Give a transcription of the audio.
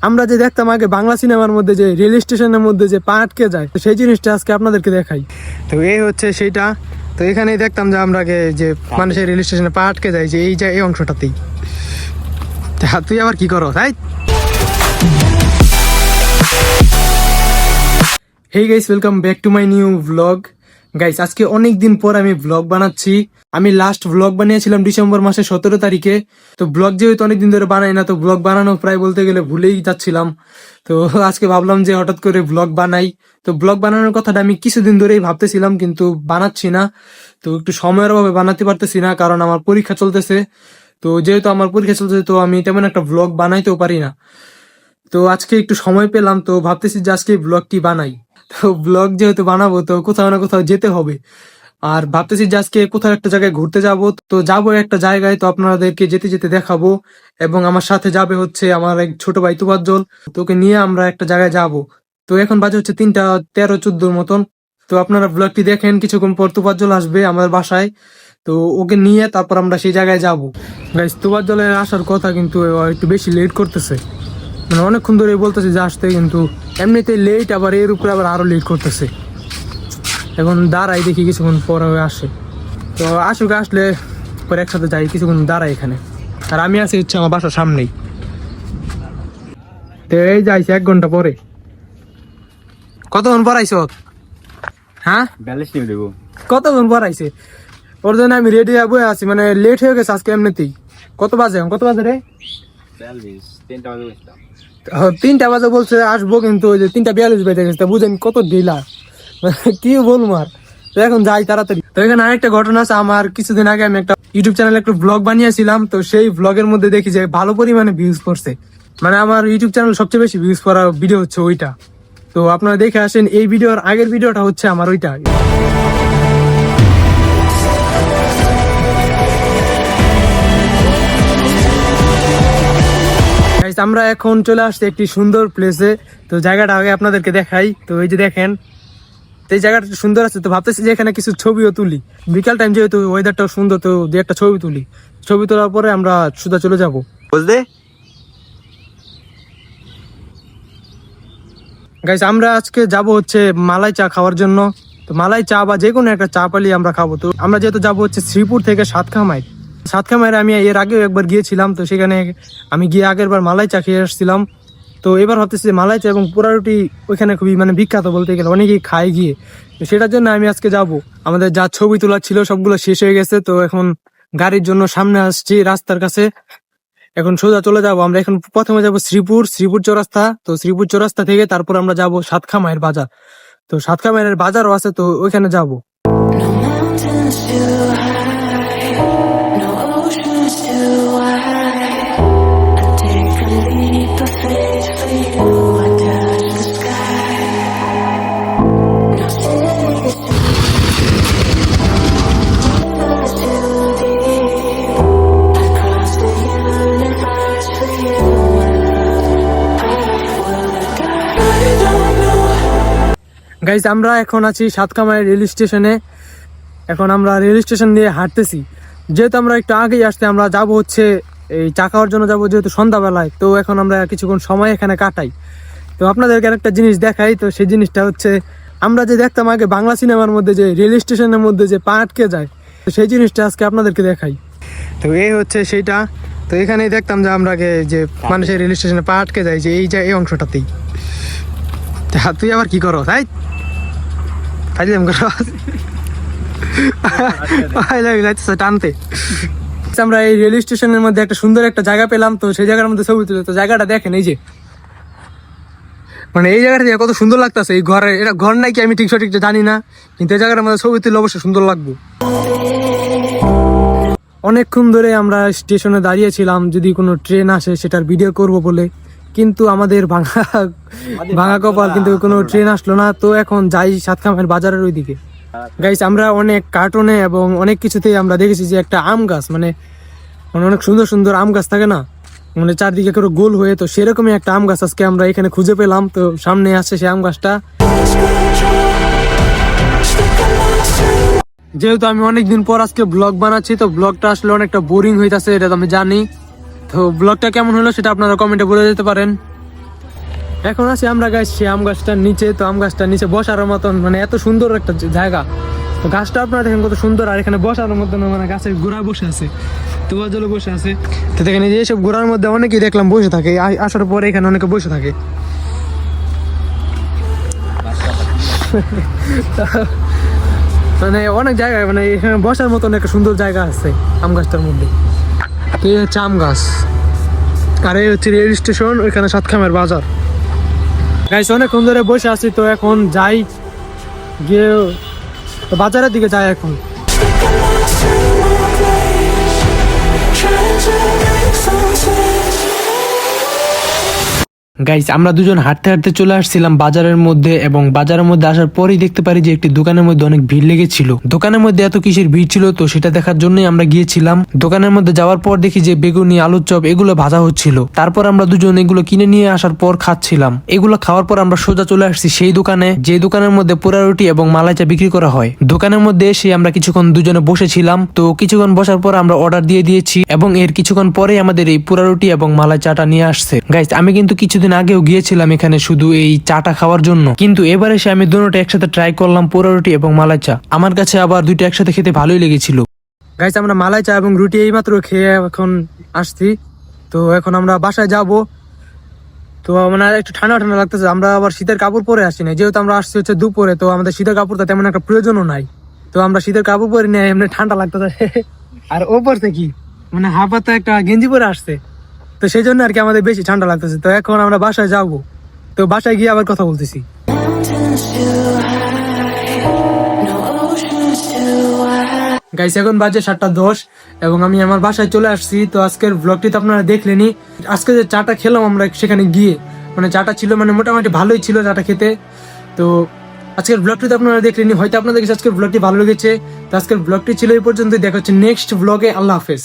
আমরা যে দেখতাম আগে বাংলা সিনেমার মধ্যে যে রেল স্টেশনের মধ্যে যে পা আটকে যায়, তো সেই জিনিসটা আজকে আপনাদেরকে দেখাই। তো এই হচ্ছে সেইটা। তো এখানেই দেখতাম যে আমরা আগে যে মানুষের রেল স্টেশনে পা আটকে যায়, যে এই অংশটাতেই। তুই আবার কি করো তাই? Hey guys, welcome back to my new vlog. Guys, আজকে অনেক দিন পর আমি ভ্লগ বানাচ্ছি। আমি লাস্ট ভ্লগ বানিয়েছিলাম ডিসেম্বর মাসের 17 তারিখে। তো ভ্লগ যেহেতু অনেকদিন ধরে বানাই না, তো ভ্লগ বানানো প্রায় বলতে গেলে ভুলেই যাচ্ছিলাম। তো আজকে ভাবলাম যে হঠাৎ করে ভ্লগ বানাই। তো ভ্লগ বানানোর কথাটা আমি কিছুদিন ধরেই ভাবতেছিলাম, কিন্তু বানাচ্ছি না। তো একটু সময়ের অভাবে বানাতে পারতেছি না, কারণ আমার পরীক্ষা চলতেছে। তো যেহেতু আমার পরীক্ষা চলতেছে, তো আমি তেমন একটা ভ্লগ বানাইতেও পারি না। তো আজকে একটু সময় পেলাম, তো ভাবতেছি যে আজকে ব্লগটি বানাই। তো ব্লগ যেহেতু বানাবো, তো কোথাও না কোথাও যেতে হবে। আর ভাবতেছি যে আজকে কোথাও একটা জায়গায় ঘুরতে যাব। তো যাবো একটা জায়গায়, তো আপনাদেরকে যেতে যেতে দেখাবো। এবং আমার সাথে যাবে হচ্ছে আমার এক ছোট ভাই তুফাজ্জল। তোকে নিয়ে আমরা একটা জায়গায় যাব। তো এখন বাজে হচ্ছে 3:13-14 মতন। তো আপনারা ব্লগটি দেখেন, কিছুক্ষণ পর তুফাজ্জল আসবে আমাদের বাসায়। তো ওকে নিয়ে তারপর আমরা সেই জায়গায় যাব। গাইস, তুফাজ্জলের আসার কথা, কিন্তু ও একটু বেশি লেট করতেছে। মানে অনেকক্ষণ ধরে বলতেছে যে আসতে, কিন্তু এমনিতে লেট, আবার এর উপরে আবার আরো লেট করতেছে। এখন দাঁড়াই, দেখি কিছুক্ষণ পর আসে। তো আসুক, আসলে পরে একসাথে যাই, কিছুক্ষণ দাঁড়াই এখানে। আর আমি আছি হচ্ছে আমার বাসার সামনেই। তো এই যাইছি 1 ঘন্টা পরে। কতক্ষণ পর আইস? হ্যাঁ, কতক্ষণ পর আইসে? ওর জন্য আমি রেডি হয়ে বয়ে আছি, মানে লেট হয়ে গেছে আজকে এমনিতেই। কত বাজে রে? 3টা বাজে বলছে আসবো, কিন্তু ওই যে 3:42 বেজে গেছে। বুঝেন কত ঢিলা, কি বলবো আর। তো এখন যাই তাড়াতাড়ি। তো এখানে আরেকটা ঘটনা আছে। আমার কিছুদিন আগে আমি একটা ইউটিউব চ্যানেলে একটা ব্লগ বানিয়েছিলাম। তো সেই ব্লগের মধ্যে দেখি যে ভালো পরিমাণে ভিউজ করছে। মানে আমার ইউটিউব চ্যানেল সবচেয়ে বেশি ভিউজ করা ভিডিও হচ্ছে ওইটা। তো আপনারা দেখে আসেন। এই ভিডিওর আগের ভিডিওটা হচ্ছে আমার ওইটা। আমরা এখন চলে আসছি একটি সুন্দর প্লেসে। তো জায়গাটা আগে আপনাদেরকে দেখাই। তো এই যে দেখেন, এই জায়গাটা সুন্দর আছে। তো ভাবতেছি যে এখানে কিছু ছবিও তুলি। বিকাল টাইম যেহেতু ওয়েদারটাও সুন্দর, তো দু একটা ছবি তুলি। ছবি তোলার পরে আমরা সোজা চলে যাব, বুঝলে গাইস। আমরা আজকে যাব হচ্ছে মালাই চা খাওয়ার জন্য। তো মালাই চা বা যে কোনো একটা চা পালি আমরা খাবো। তো আমরা যেহেতু যাবো হচ্ছে শ্রীপুর থেকে সাতখামাইর আমি এর আগেও একবার গিয়েছিলাম। তো সেখানে আমি গিয়ে আগের বার মালাই চা খেয়ে আসছিলাম। তো এবার ভাবতেছি মালাই চা এবং পোড়া রুটি ওইখানে খুবই মানে বিখ্যাত বলতে গেলে, অনেকেই খায় গিয়ে। তো সেটার জন্য আমি আজকে যাব। আমাদের যা ছবি তোলা ছিল সবগুলো শেষ হয়ে গেছে। তো এখন গাড়ির জন্য সামনে আসছি রাস্তার কাছে। এখন সোজা চলে যাব আমরা। এখন প্রথমে যাব শ্রীপুর চৌরাস্তা। তো শ্রীপুর চৌরাস্তা থেকে তারপর আমরা যাব সাতখামাইয়ের বাজার। তো সাতখামাইয়ের বাজারও আছে, তো ওইখানে যাব। গাইজ, আমরা এখন আছি সাতখামাই রেল স্টেশনে। এখন আমরা রেল স্টেশন দিয়ে হাঁটতেছি। যেহেতু আমরা একটু আগেই আসতে, আমরা যাব হচ্ছে এই চা খাওয়ার জন্য যাবো, যেহেতু সন্ধ্যাবেলায়। তো এখন আমরা কিছুক্ষণ সময় এখানে কাটাই। তো আপনাদেরকে একটা জিনিস দেখাই। তো সেই জিনিসটা হচ্ছে, আমরা যে দেখতাম আগে বাংলা সিনেমার মধ্যে যে রেল স্টেশনের মধ্যে যে পা আটকে যায়, তো সেই জিনিসটা আজকে আপনাদেরকে দেখাই। তো এই হচ্ছে সেইটা। তো এখানেই দেখতাম যে আমরা আগে যে মানুষের রেল স্টেশনে পা আটকে যায়, যে এই অংশটাতেই। তুই আবার কি করো তাই? টানতে আমরা এই রেল স্টেশনের মধ্যে একটা সুন্দর একটা জায়গা পেলাম। তো সেই জায়গার মধ্যে ছবি তুলে। তো জায়গাটা দেখেন, এই যে মানে এই জায়গাটা কত সুন্দর লাগতেছে। এই ঘরে, এটা ঘর নাকি আমি ঠিক সঠিক জানি না, কিন্তু এই জায়গাটার মধ্যে ছবি তুলে অবশ্যই সুন্দর লাগবে। অনেকক্ষণ ধরে আমরা স্টেশনে দাঁড়িয়েছিলাম যদি কোনো ট্রেন আসে সেটার ভিডিও করব বলে, কিন্তু আমাদের ভাঙা কপাল, কিন্তু কোনো ট্রেন আসলো না। তো এখন যাই সাতখামের বাজারের ওইদিকে। গাইস, আমরা অনেক কার্টুনে এবং অনেক কিছুতেই আমরা দেখেছি যে একটা আম গাছ, মানে অনেক সুন্দর সুন্দর আম গাছ থাকে না, মানে চারদিকে করে গোল হয়ে। তো সেরকমই একটা আম গাছ আজকে আমরা এখানে খুঁজে পেলাম। তো সামনে আছে সেই আম গাছটা। যেহেতু আমি অনেকদিন পর আজকে ব্লগ বানাচ্ছি, তো ব্লগটা আসলে অনেকটা বোরিং হইতাছে, এটা তো আমি জানি। তো ব্লগটা কেমন হলো সেটা আপনারা কমেন্টে বলে দিতে পারেন। এখন আছি আমরা গাছ সে আম গাছটার নিচে, তো আম গাছটার নিচে বসার মতন মানে এত সুন্দর একটা জায়গা। তো গাছটা আপনারা দেখেন কত সুন্দর, আর এখানে বসার মতন মানে গাছের গোড়া বসে আছে, তোমার জন্য বসে আছে। তো দেখেন এই যে এইসব গোড়ার মধ্যে অনেকেই দেখলাম বসে থাকে, আসার পরে এখানে অনেকে বসে থাকে। মানে অনেক জায়গায় মানে এখানে বসার মতন একটা সুন্দর জায়গা আছে আম গাছটার মধ্যে। তো এই হচ্ছে আম গাছ, আর এই হচ্ছে রেল স্টেশন, ওইখানে সাতখামের বাজার। গাইস অনেকক্ষণ ধরে বসে আছি, তো এখন যাই গিয়ে বাজারের দিকে যাই এখন। গাইস আমরা দুজন হাঁটতে হাঁটতে চলে আসছিলাম বাজারের মধ্যে, এবং বাজারের মধ্যে আসার পরেই দেখতে পারি যে একটি দোকানের মধ্যে অনেক ভিড় লেগেছিল। দোকানের মধ্যে এত কিসের ভিড় ছিল তো সেটা দেখার জন্যই আমরা গিয়েছিলাম। দোকানের মধ্যে যাওয়ার পর দেখি যে বেগুনি, আলুর চপ এগুলো ভাজা হচ্ছিল। তারপর আমরা দুজন এগুলো কিনে নিয়ে আসার পর খাচ্ছিলাম। এগুলো খাওয়ার পর আমরা সোজা চলে আসছি সেই দোকানে, যে দোকানের মধ্যে পোড়া রুটি এবং মালাই চা বিক্রি করা হয়। দোকানের মধ্যে এসে আমরা কিছুক্ষণ দুজনে বসেছিলাম। তো কিছুক্ষণ বসার পর আমরা অর্ডার দিয়ে দিয়েছি, এবং এর কিছুক্ষণ পরে আমাদের এই পোড়া রুটি এবং মালাই চাটা নিয়ে আসছে। গাইস আমি কিন্তু কিছুদিন আগেও গিয়েছিলাম এখানে শুধু এই চাটা খাওয়ার জন্য, কিন্তু এবার এসে আমি দুটোটা একসাথে ট্রাই করলাম, পোড়া রুটি এবং মালাই চা। আমার কাছে আবার দুইটা একসাথে খেতে ভালোই লেগেছিল। গাইস আমরা মালাই চা এবং রুটি এইমাত্র খেয়ে এখন আসছি, তো এখন আমরা বাসায় যাব। তো মানে একটু ঠান্ডা ঠান্ডা লাগতেছে, আমরা আবার শীতের কাপড় পরে আসছি না, যেহেতু আমরা আসছি হচ্ছে দুপুরে, তো আমাদের শীতের কাপড়টা তেমন একটা প্রয়োজনও নাই। তো আমরা শীতের কাপড় পরে নিয়ে এমনি ঠান্ডা লাগতেছে। আর ওপর থেকে মানে হাফাতে একটা গেঞ্জি পরে আসছে, তো সেই জন্য আর কি আমাদের বেশি ঠান্ডা লাগতেছে। তো এখন আমরা বাসায় যাবো, তো বাসায় গিয়ে আবার কথা বলতেছি। গাইস এখন বাজে 7:10 এবং আমি আমার বাসায় চলে আসছি। তো আজকের ব্লগটি তো আপনারা দেখলেনি। আজকে যে চাটা খেলাম আমরা সেখানে গিয়ে, মানে চাটা ছিল মানে মোটামুটি ভালোই ছিল চাটা খেতে। তো আজকের ব্লগটি তো আপনারা দেখলেনি, হয়তো আপনাদের কাছে আজকের ব্লগটি ভালো লেগেছে। তো আজকের ব্লগটি ছিল এই পর্যন্ত, দেখা হচ্ছে নেক্সট ব্লগে। আল্লাহ হাফেজ।